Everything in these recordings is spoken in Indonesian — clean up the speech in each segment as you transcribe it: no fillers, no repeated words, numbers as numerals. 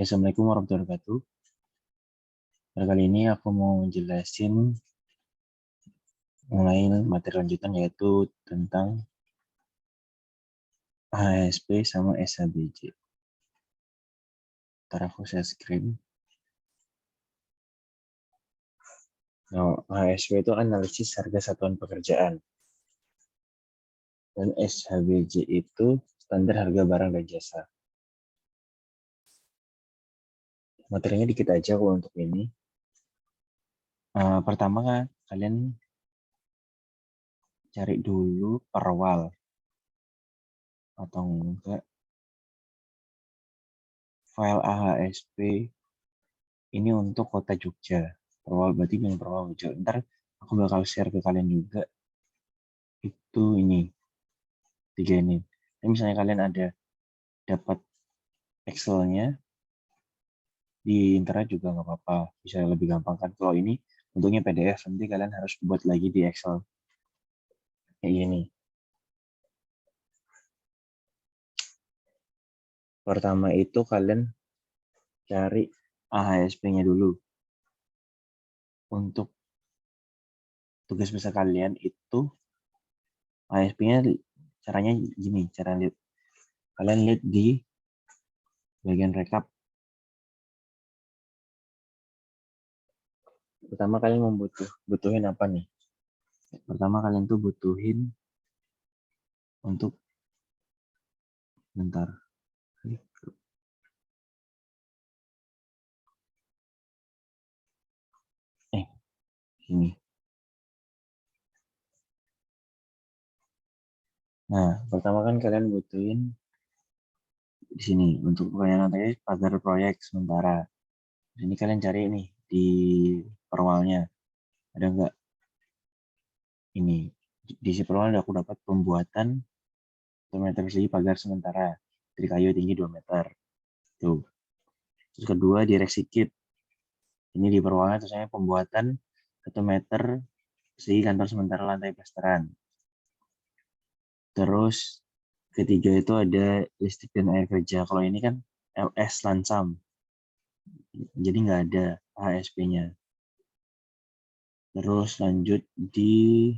Assalamualaikum warahmatullahi wabarakatuh. Pada kali ini aku mau jelasin mulai materi lanjutan yaitu tentang HSP sama SHBJ. Ntar aku share screen. Nah, HSP itu analisis harga satuan pekerjaan. Dan SHBJ itu standar harga barang dan jasa. Materinya dikit aja kok untuk ini. Pertama kalian cari dulu perwal atau enggak file AHSP ini untuk kota Jogja. Perwal berarti yang perwal Jogja. Ntar aku bakal share ke kalian juga itu ini 3 ini. Jadi misalnya kalian ada dapat Excel-nya di internet juga nggak apa-apa, bisa lebih gampang kan. Kalau ini bentuknya PDF, nanti kalian harus buat lagi di Excel kayak gini. Pertama itu kalian cari AHSP-nya dulu. Untuk tugas besar kalian itu AHSP-nya caranya gini, cara lihat. Kalian lihat di bagian rekap. Pertama kalian butuhin apa nih? Pertama kalian tuh butuhin untuk bentar. Ini. Nah, pertama kan kalian butuhin di sini untuk pelayanan tadi pagar proyek sementara. Di sini kalian cari nih di perwalnya ada nggak ini di si perwal aku dapat pembuatan 1 meter persegi pagar sementara dari kayu tinggi 2 meter. Tuh. Terus kedua di Rexikit. Ini di perwalnya terusnya pembuatan 1 meter persegi kantor sementara lantai plesteran. Terus ketiga itu ada listrik dan air kerja. Kalau ini kan LS Lansam. Jadi nggak ada HSP-nya. Terus lanjut di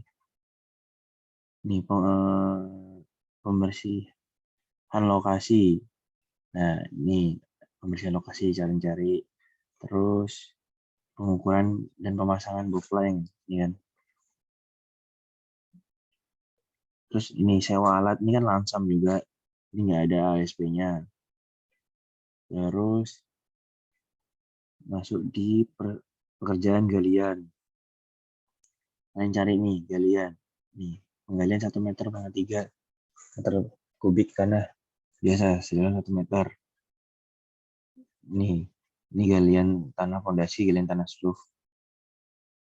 nih pembersihan lokasi. Nah, ini pembersihan lokasi cari-cari. Terus pengukuran dan pemasangan boplank, ya kan. Terus ini sewa alat ini kan langsam juga. Ini nggak ada ASP-nya. Terus masuk di pekerjaan galian. Kalian cari nih galian. Nih, penggalian 1 meter pangkat 3 meter kubik tanah biasa sedalam 1 meter. Ini galian tanah fondasi, galian tanah roof.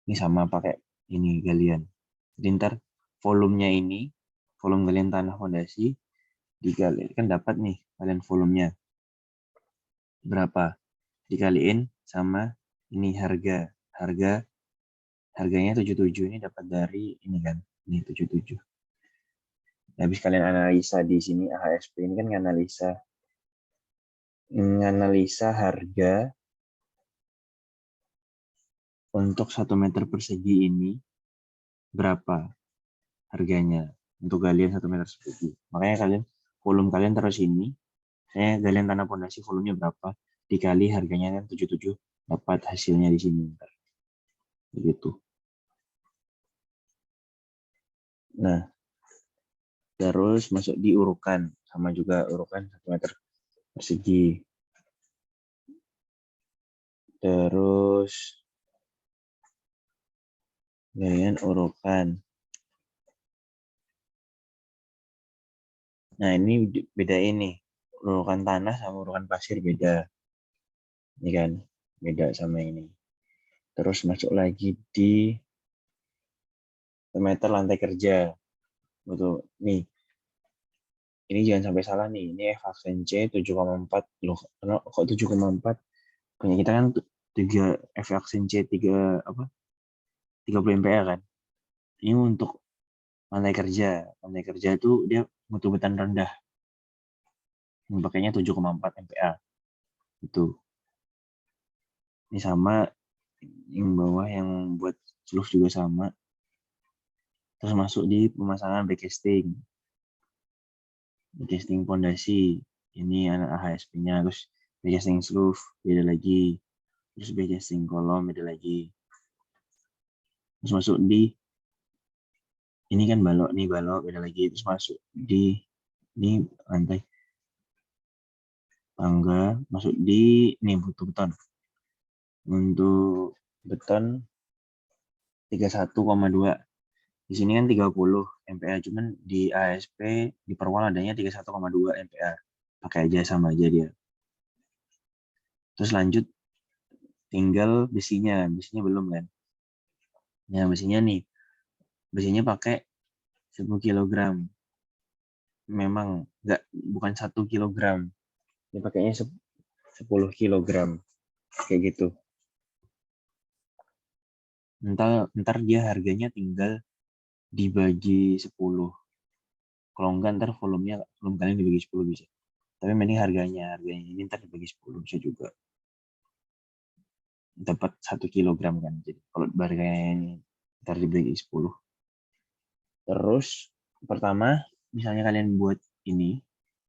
Ini sama pakai ini galian. Jadi ntar volumenya ini, volume galian tanah fondasi dikali kan dapat nih kalian volumenya berapa, dikaliin sama ini harganya 77 ini dapat dari ini kan, ini 77. Habis kalian analisa di sini AHSP ini kan nganalisa harga untuk 1 meter persegi ini berapa harganya untuk galian 1 meter persegi. Makanya volume kalian taruh sini. Saya galian tanah pondasi volumenya berapa dikali harganya kan 77 dapat hasilnya di sini. Begitu. Nah, terus masuk di urukan sama juga urukan 1 meter persegi. Terus galian urukan. Nah, ini beda ini. Urukan tanah sama urukan pasir beda. Ini kan beda sama ini. Terus masuk lagi di meter lantai kerja. Betul. Nih. Ini jangan sampai salah nih. Ini F aksen C 7,4. Loh, kok 7,4? Punya kita kan 3 F aksen C 3 apa? 30 MPa kan. Ini untuk lantai kerja. Lantai kerja itu dia mutu betan rendah. Pakainya 7,4 MPa. Itu. Ini sama, yang bawah yang buat celuf juga sama. Terus masuk di pemasangan backcasting. Backcasting pondasi. Ini anak AHSP-nya. Terus backcasting celuf, beda lagi. Terus backcasting kolom, beda lagi. Terus masuk di, ini kan balok nih, balok beda lagi. Terus masuk di, ini lantai tangga, masuk di, ini butuh beton. Untuk beton 31,2. Di sini kan 30 MPa, cuman di ASP di Perwal adanya 31,2 MPa. Pakai aja, sama aja dia. Terus lanjut tinggal besinya. Besinya belum kan? Nah, besinya nih. Besinya pakai 10 kg. Memang bukan 1 kg. Dia pakainya 10 kg. Kayak gitu. Ntar dia harganya tinggal dibagi 10. Kalau enggak ntar volume kalian dibagi 10 bisa. Tapi mending harganya ini ntar dibagi 10 bisa juga. Dapat 1 kilogram kan. Jadi kalau harganya ini ntar dibagi 10. Terus pertama, misalnya kalian buat ini,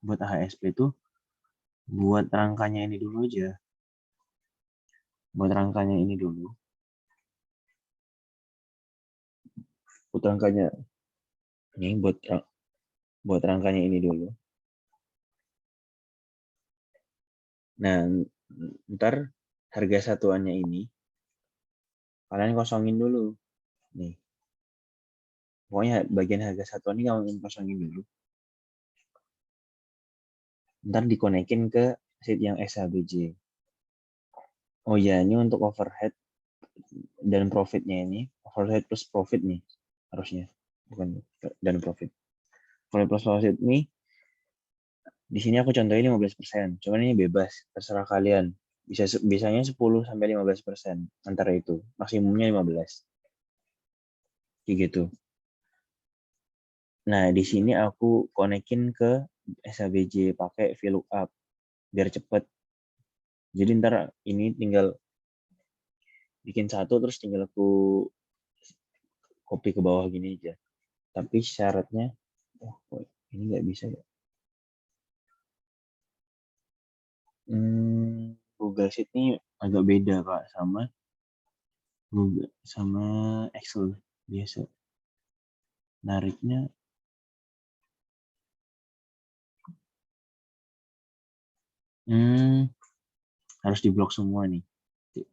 buat AHSP itu, buat rangkanya ini dulu aja. Buat rangkanya ini dulu. Buat rangkanya ini buat rangkanya ini dulu. Nah, ntar harga satuannya ini kalian kosongin dulu. Nih. Pokoknya bagian harga satuan ini kalian kosongin dulu. Ntar dikonekin ke sheet yang SHBJ. Oh ya, ini untuk overhead dan profitnya ini. Overhead plus profit nih harusnya. Bukan dan profit. Overhead plus profit nih, di sini aku contohin 15%. Cuman ini bebas, terserah kalian. Biasanya 10-15%. Antara itu. Maksimumnya 15. Kayak gitu. Nah, di sini aku konekin ke SHBJ pakai VLOOKUP biar cepet. Jadi ntar ini tinggal bikin satu terus tinggal aku copy ke bawah gini aja. Tapi syaratnya, ini nggak bisa ya. Google Sheet ini agak beda Pak sama Excel biasa. Nariknya harus diblok semua nih.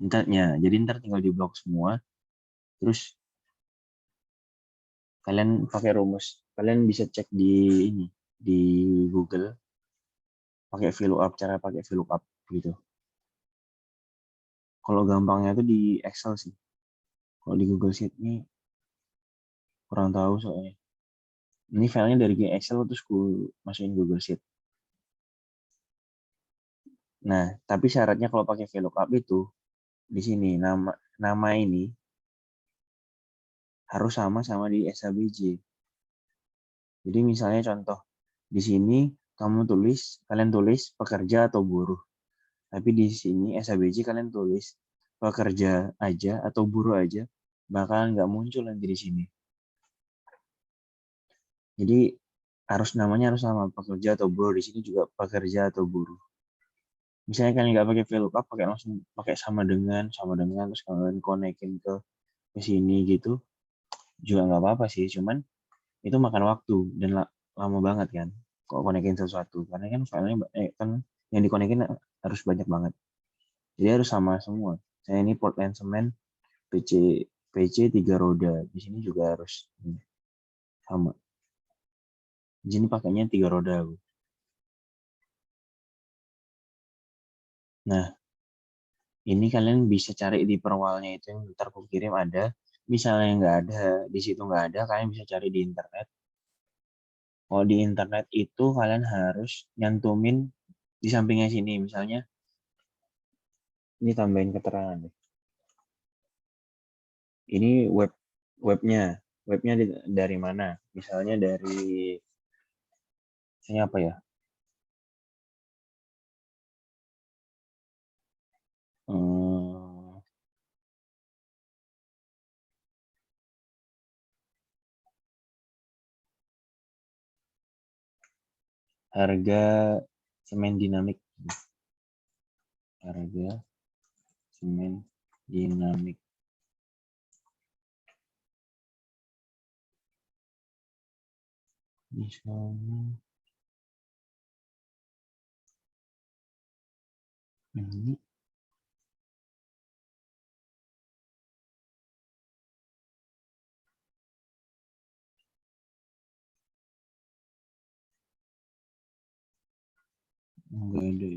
Jadi ntar tinggal diblok semua. Terus kalian pakai rumus. Kalian bisa cek di ini di Google pakai VLOOKUP, cara pakai VLOOKUP gitu. Kalau gampangnya tuh di Excel sih. Kalau di Google Sheet ini kurang tahu soalnya. Ini filenya dari Excel terus gue masukin Google Sheet. Nah, tapi syaratnya kalau pakai VLOOKUP itu di sini nama ini harus sama di SHBJ. Jadi misalnya contoh di sini kalian tulis pekerja atau buruh. Tapi di sini SHBJ kalian tulis pekerja aja atau buruh aja, bakalan nggak muncul nanti di sini. Jadi namanya harus sama, pekerja atau buruh. Di sini juga pekerja atau buruh. Misalnya kalian nggak pakai VLOOKUP, langsung pakai sama dengan terus kalian konekin ke sini gitu juga nggak apa-apa sih, cuman itu makan waktu dan lama banget kan kok konekin sesuatu, karena kan filenya kan yang dikonekin harus banyak banget, jadi harus sama semua. Saya ini Portland Cement PC 3 roda, di sini juga harus sama. Di sini pakainya 3 roda. Nah, ini kalian bisa cari di perwalnya itu yang ntar aku kirim ada. Misalnya nggak ada, di situ nggak ada, kalian bisa cari di internet. Kalau di internet itu kalian harus nyantumin di sampingnya sini. Misalnya, ini tambahin keterangan. Ini webnya. Webnya dari mana? Misalnya dari, misalnya apa ya? Hmm, harga semen dinamik. Harga semen dinamik. Misalnya ini. Enggak ada.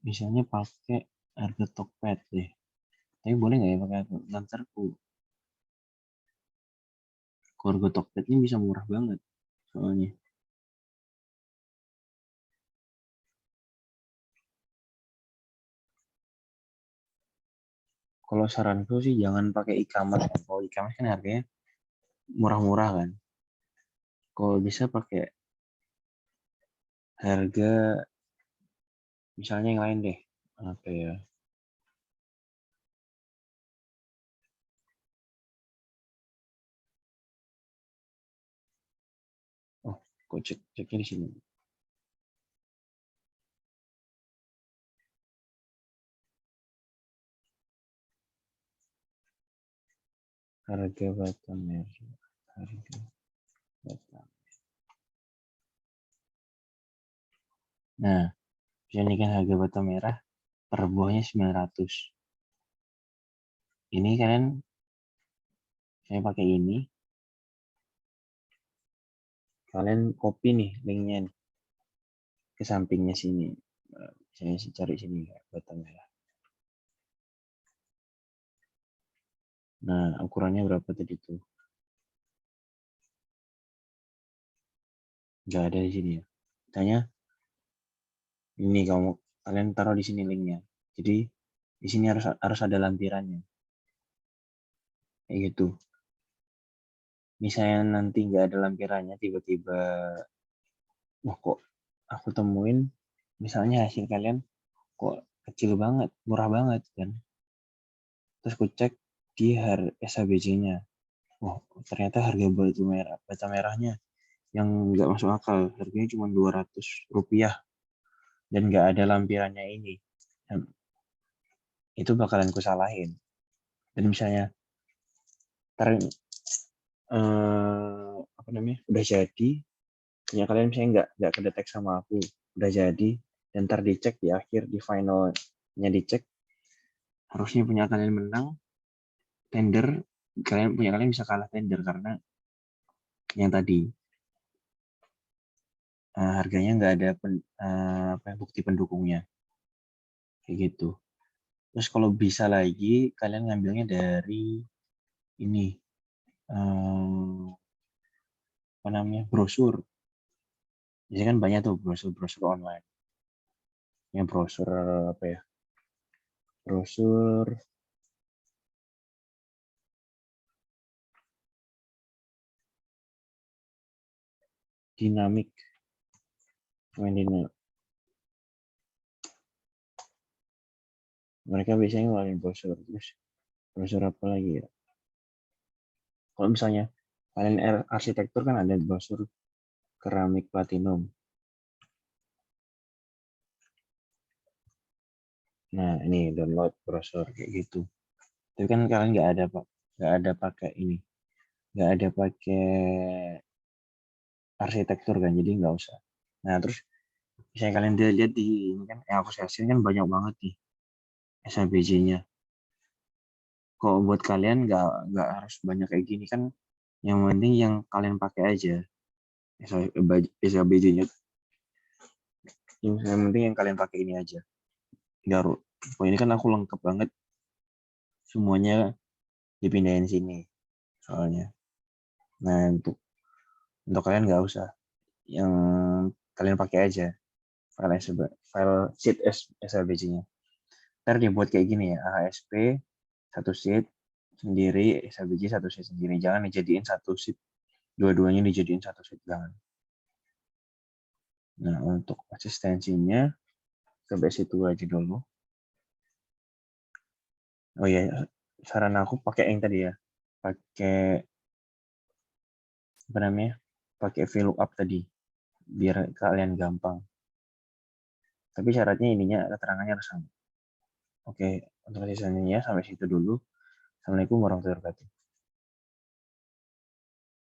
Misalnya pakai harga Tokped deh. Tapi boleh nggak ya pakai Lancerku? Harga Tokped ini bisa murah banget soalnya. Kalau saranku sih jangan pakai e-commerce. Kalau e-commerce kan harganya murah-murah kan. Kalau bisa pakai harga misalnya yang lain deh. Apa ya? Oh, kok ceknya di sini. Harga bata merah. Harga bata. Nah, ini kan harga bata merah per buahnya 900. Ini kalian saya pakai ini. Kalian copy nih linknya nih, ke sampingnya sini. Saya cari sini ya, bata merah. Nah, ukurannya berapa tadi tuh? Nggak ada di sini ya. Tanya ini kalian taruh di sini linknya. Jadi di sini harus ada lampirannya. Kayak gitu. Misalnya nanti nggak ada lampirannya, tiba-tiba, wah kok aku temuin, misalnya hasil kalian kok kecil banget, murah banget kan. Terus aku cek di SHBC-nya. Wah, ternyata harga bata merahnya yang nggak masuk akal. Harganya cuma Rp200 dan nggak ada lampirannya ini. Dan itu bakalan kusalahin. Dan misalnya apa namanya udah jadi, punya kalian misalnya nggak kedetek sama aku, udah jadi, dan ntar dicek di akhir di finalnya dicek harusnya punya kalian menang tender, kalian bisa kalah tender karena yang tadi harganya nggak ada bukti pendukungnya kayak gitu. Terus kalau bisa lagi kalian ngambilnya dari ini apa namanya brosur. Jadi kan banyak tuh brosur online. Yang brosur apa ya? Brosur dinamik, dinamik. Mereka biasanya ngeluarin brosur. Terus brosur apa lagi ya? Kalau misalnya kalian arsitektur kan ada brosur keramik platinum. Nah ini download brosur kayak gitu. Tapi kan kalian nggak ada pakai ini, nggak ada pakai arsitektur kan, jadi nggak usah. Nah terus misalnya kalian lihat di ini kan, yang aku hasilnya kan banyak banget nih SHBJ-nya. Kok buat kalian nggak harus banyak kayak gini kan? Yang penting yang kalian pakai aja SHBJ-nya. Yang penting yang kalian pakai ini aja. Garut. Oh ini kan aku lengkap banget, semuanya dipindahin sini soalnya. Nah untuk kalian nggak usah, yang kalian pakai aja file sheet SLBC-nya. Ntar dibuat kayak gini ya, AHSP satu sheet sendiri, SLBC satu sheet sendiri. Jangan dijadiin satu sheet, dua-duanya dijadiin satu sheet, jangan. Nah, untuk asistensinya sampai situ aja dulu. Oh iya, saran aku pakai yang tadi ya. Pakai apa namanya? Pakai VLOOKUP tadi biar kalian gampang. Tapi syaratnya ininya keterangannya harus sama. Oke, untuk asistensinya sampai situ dulu. Assalamualaikum warahmatullahi wabarakatuh.